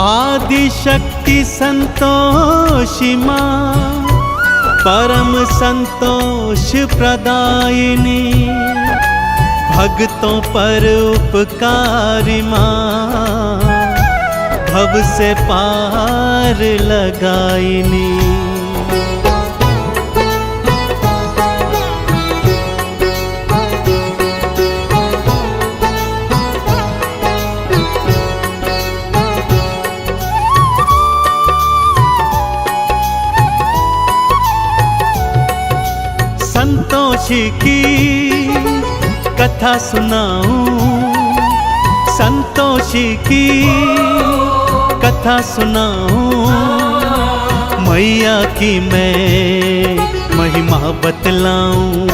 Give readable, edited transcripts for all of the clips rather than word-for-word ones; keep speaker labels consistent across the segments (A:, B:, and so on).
A: आदिशक्ति संतोषी माँ, परम संतोष प्रदायिनी, भक्तों पर उपकारी माँ, भव से पार लगाइनी। संतोषी की कथा सुनाऊं, संतोषी की कथा सुनाऊं, मैया की मैं महिमा बतलाऊं।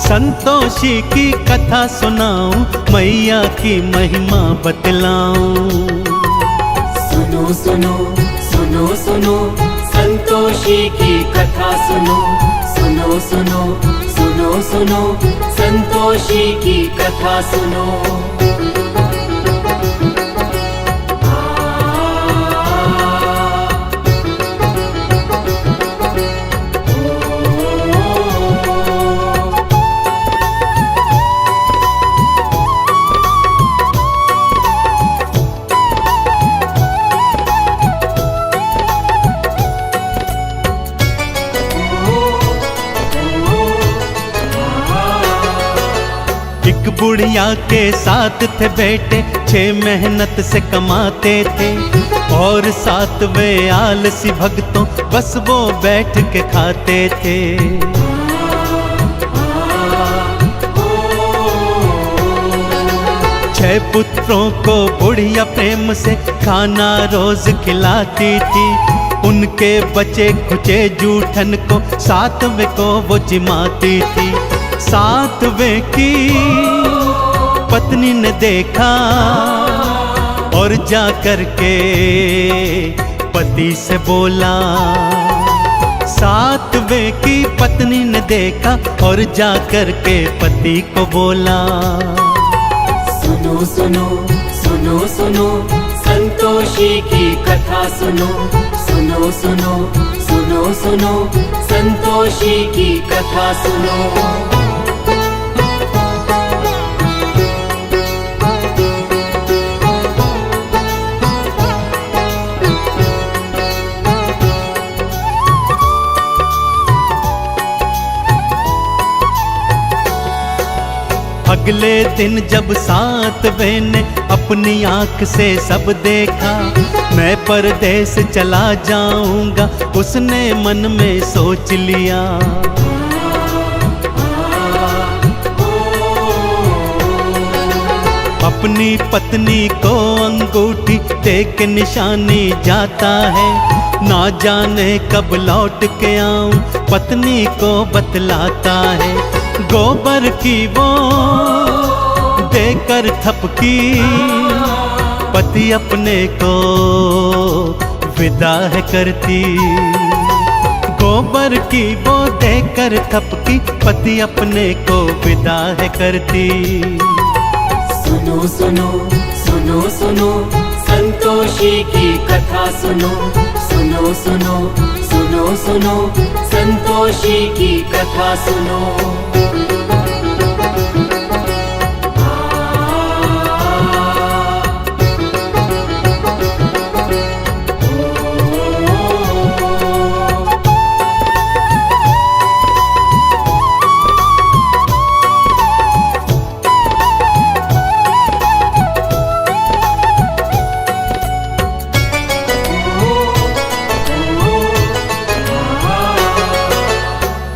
A: संतोषी की कथा सुनाऊं, मैया की महिमा बतलाऊं।
B: सुनो सुनो सुनो सुनो संतोषी की कथा सुनो, सुनो सुनो सुनो सुनो संतोषी की कथा सुनो।
A: एक बुढ़िया के साथ थे बेटे, 6 मेहनत से कमाते थे, और 7वें आलसी भक्तों बस वो बैठ के खाते थे। छह पुत्रों को बुढ़िया प्रेम से खाना रोज खिलाती थी। उनके बचे खुचे जूठन को 7वें को वो जिमाती थी। 7वें की पत्नी ने देखा और जा कर के पति से बोला। 7वें की पत्नी ने देखा और जा कर के पति को बोला।
B: सुनो सुनो सुनो सुनो संतोषी की कथा सुनो, सुनो सुनो सुनो सुनो संतोषी की कथा सुनो।
A: अगले दिन जब 7वें ने अपनी आंख से सब देखा, मैं परदेस चला जाऊंगा उसने मन में सोच लिया। अपनी पत्नी को अंगूठी दे के निशानी जाता है, ना जाने कब लौट के आऊं पत्नी को बतलाता है। गोबर की वो देकर थपकी पति अपने को विदा है करती। गोबर की वो देकर थपकी पति अपने को विदा है करती।
B: सुनो सुनो सुनो सुनो संतोषी की कथा सुनो, सुनो सुनो सुनो सुनो संतोषी की कथा सुनो।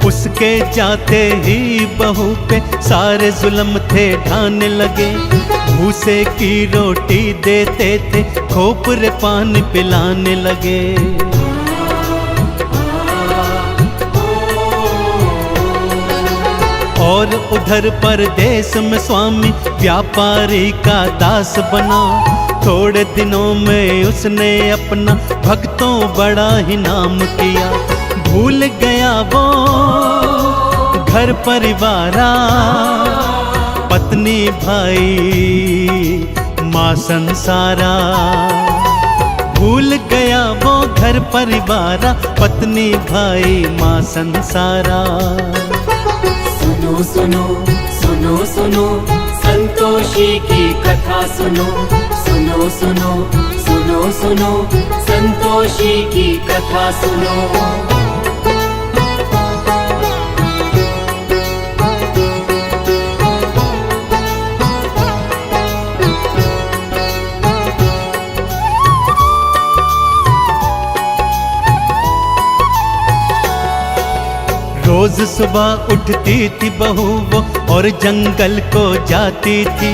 A: उसके जाते ही बहू पे सारे जुल्म थे ढाने लगे। भूसे की रोटी देते थे, खोपरे पानी पिलाने लगे। और उधर परदेश में स्वामी व्यापारी का दास बना। थोड़े दिनों में उसने अपना भक्तों बड़ा ही नाम किया। भूल गया वो घर परिवारा, पत्नी भाई माँ संसारा। भूल गया वो घर परिवारा, पत्नी भाई माँ संसारा।
B: सुनो सुनो सुनो सुनो संतोषी की कथा सुनो, सुनो सुनो सुनो सुनो संतोषी की कथा सुनो।
A: रोज सुबह उठती थी बहू वो और जंगल को जाती थी,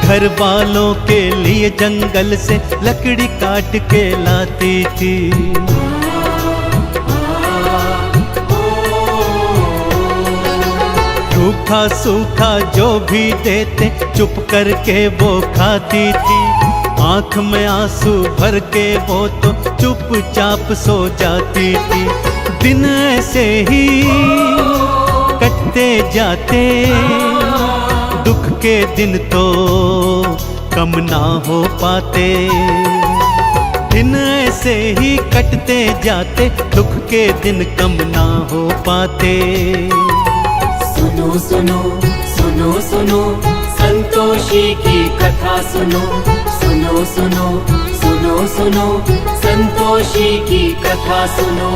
A: घर वालों के लिए जंगल से लकड़ी काट के लाती थी। रूखा सूखा जो भी देते चुप करके वो खाती थी, आंख में आंसू भर के वो तो चुपचाप सो जाती थी। दिन ऐसे ही कटते जाते, दुख के दिन तो कम ना हो पाते। दिन ऐसे ही कटते जाते, दुख के दिन कम ना हो पाते।
B: सुनो सुनो सुनो सुनो संतोषी की कथा सुनो, सुनो सुनो सुनो सुनो संतोषी की कथा सुनो।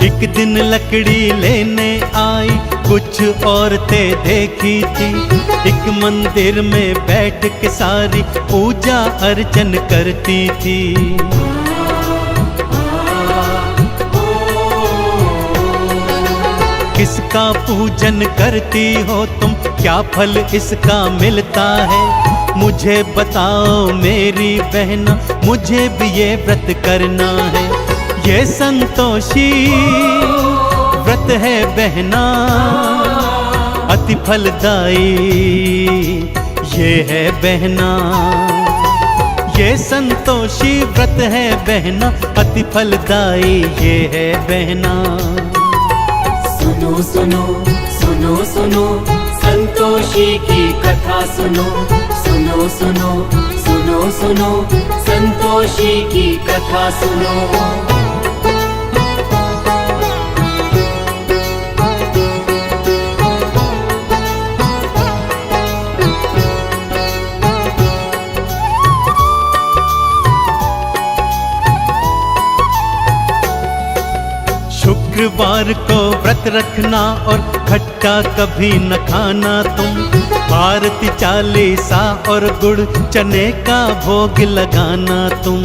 A: एक दिन लकड़ी लेने आई कुछ औरतें देखी थी, एक मंदिर में बैठ के सारी पूजा अर्चन करती थी। किसका पूजन करती हो तुम, क्या फल इसका मिलता है? मुझे बताओ मेरी बहना, मुझे भी ये व्रत करना है। ये संतोषी व्रत है बहना, अति फलदायी ये है बहना। ये संतोषी व्रत है बहना, अति फलदायी ये है बहना।
B: सुनो सुनो सुनो सुनो संतोषी की कथा सुनो, सुनो सुनो सुनो सुनो संतोषी की कथा सुनो।
A: शुक्रवार को व्रत रखना और खट्टा कभी न खाना तुम, आरती चालीसा और गुड़ चने का भोग लगाना तुम।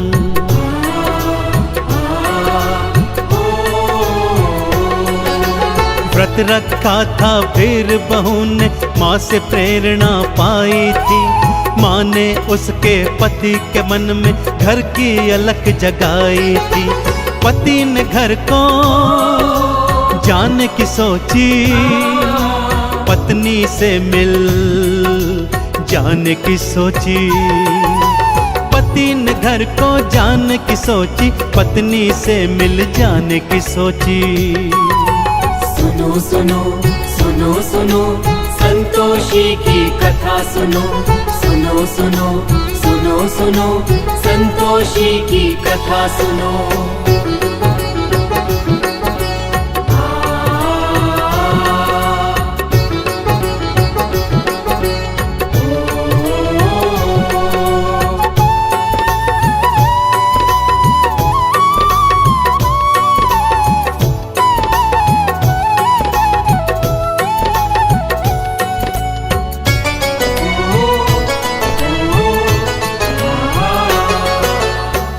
A: व्रत रखा था फिर बहू ने माँ से प्रेरणा पाई थी, माँ ने उसके पति के मन में घर की अलख जगाई थी। पति ने घर को जाने की सोची, पत्नी से मिल जाने की सोची। पति ने घर को जाने की सोची, पत्नी से मिल जाने की सोची।
B: सुनो सुनो सुनो सुनो संतोषी की कथा सुनो, सुनो सुनो सुनो सुनो संतोषी की कथा सुनो।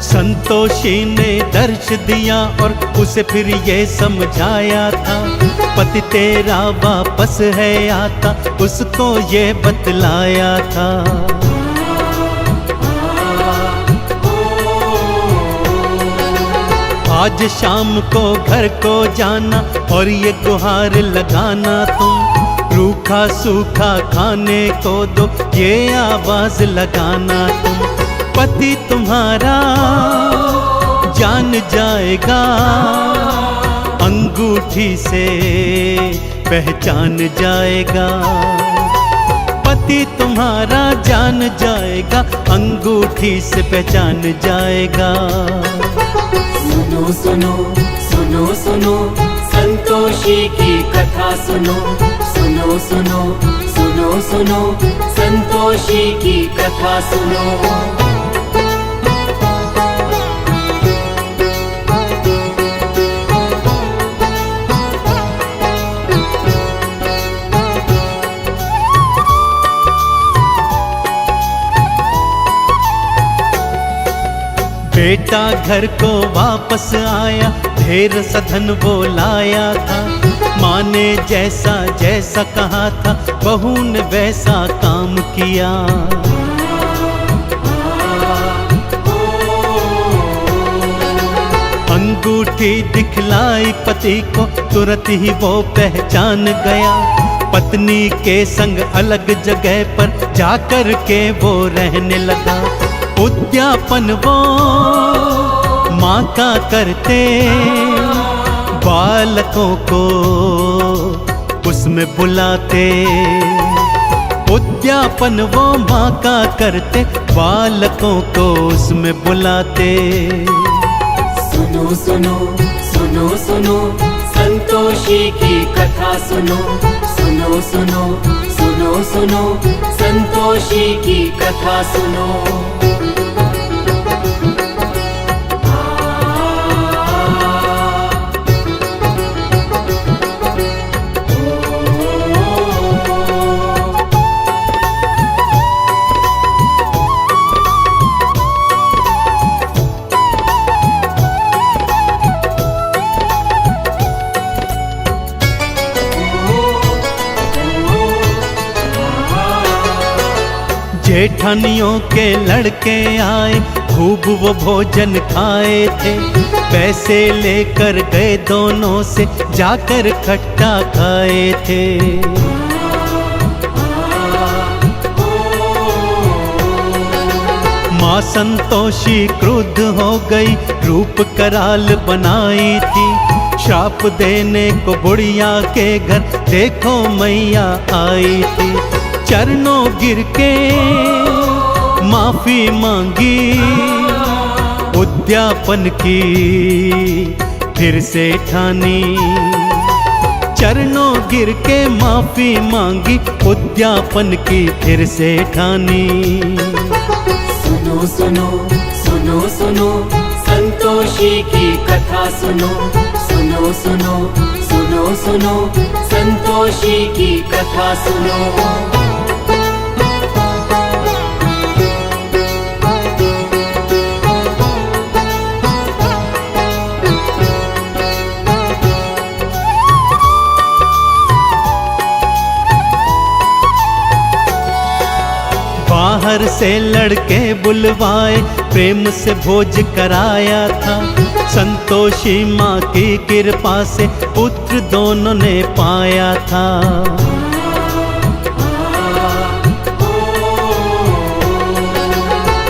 A: संतोषी ने दर्श दिया और उसे फिर ये समझाया था, पति तेरा वापस है आता, उसको ये बतलाया था। आज शाम को घर को जाना और ये गुहार लगाना तुम, रूखा सूखा खाने को दो ये आवाज लगाना तुम। पति तुम्हारा जान जाएगा, अंगूठी से पहचान जाएगा। पति तुम्हारा जान जाएगा, अंगूठी से पहचान जाएगा।
B: सुनो सुनो सुनो सुनो संतोषी की कथा सुनो, सुनो सुनो सुनो सुनो संतोषी की कथा सुनो।
A: बेटा घर को वापस आया, ढेर सधन वो लाया था। माँ ने जैसा जैसा कहा था, बहू ने वैसा काम किया। अंगूठी दिखलाई पति को, तुरंत ही वो पहचान गया। पत्नी के संग अलग जगह पर जाकर के वो रहने लगा। उद्यापन वो माँ का करते, बालकों को उसमें बुलाते। उद्यापन वो माँ का करते, बालकों को उसमें बुलाते।
B: सुनो सुनो सुनो सुनो संतोषी की कथा सुनो, सुनो सुनो सुनो सुनो संतोषी की कथा सुनो।
A: जेठानियों के लड़के आए, खूब वो भोजन खाए थे। पैसे लेकर गए दोनों से, जाकर खट्टा खाए थे। माँ संतोषी क्रुद्ध हो गई, रूप कराल बनाई थी। श्राप देने को बुढ़िया के घर देखो मैया आई थी। चरणों गिर के माफी मांगी, उद्यापन की फिर से ठानी। चरणों गिर के माफी मांगी, उद्यापन की फिर से ठानी।
B: सुनो सुनो सुनो सुनो संतोषी की कथा सुनो, सुनो सुनो सुनो सुनो संतोषी की कथा सुनो।
A: बाहर से लड़के बुलवाए, प्रेम से भोज कराया था। संतोषी माँ की कृपा से पुत्र दोनों ने पाया था।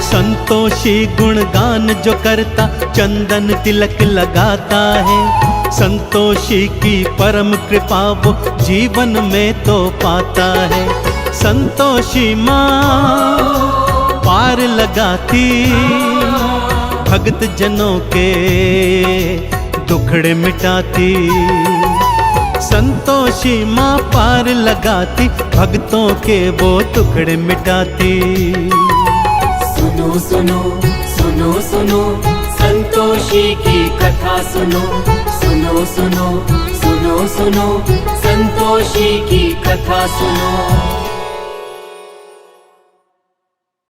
A: संतोषी गुणगान जो करता, चंदन तिलक लगाता है। संतोषी की परम कृपा वो जीवन में तो पाता है। संतोषी माँ पार लगाती, भक्त जनों के दुखड़े मिटाती। संतोषी माँ पार लगाती, भक्तों के वो दुखड़े मिटाती।
B: सुनो सुनो सुनो सुनो संतोषी की कथा सुनो, सुनो सुनो सुनो सुनो संतोषी की कथा सुनो।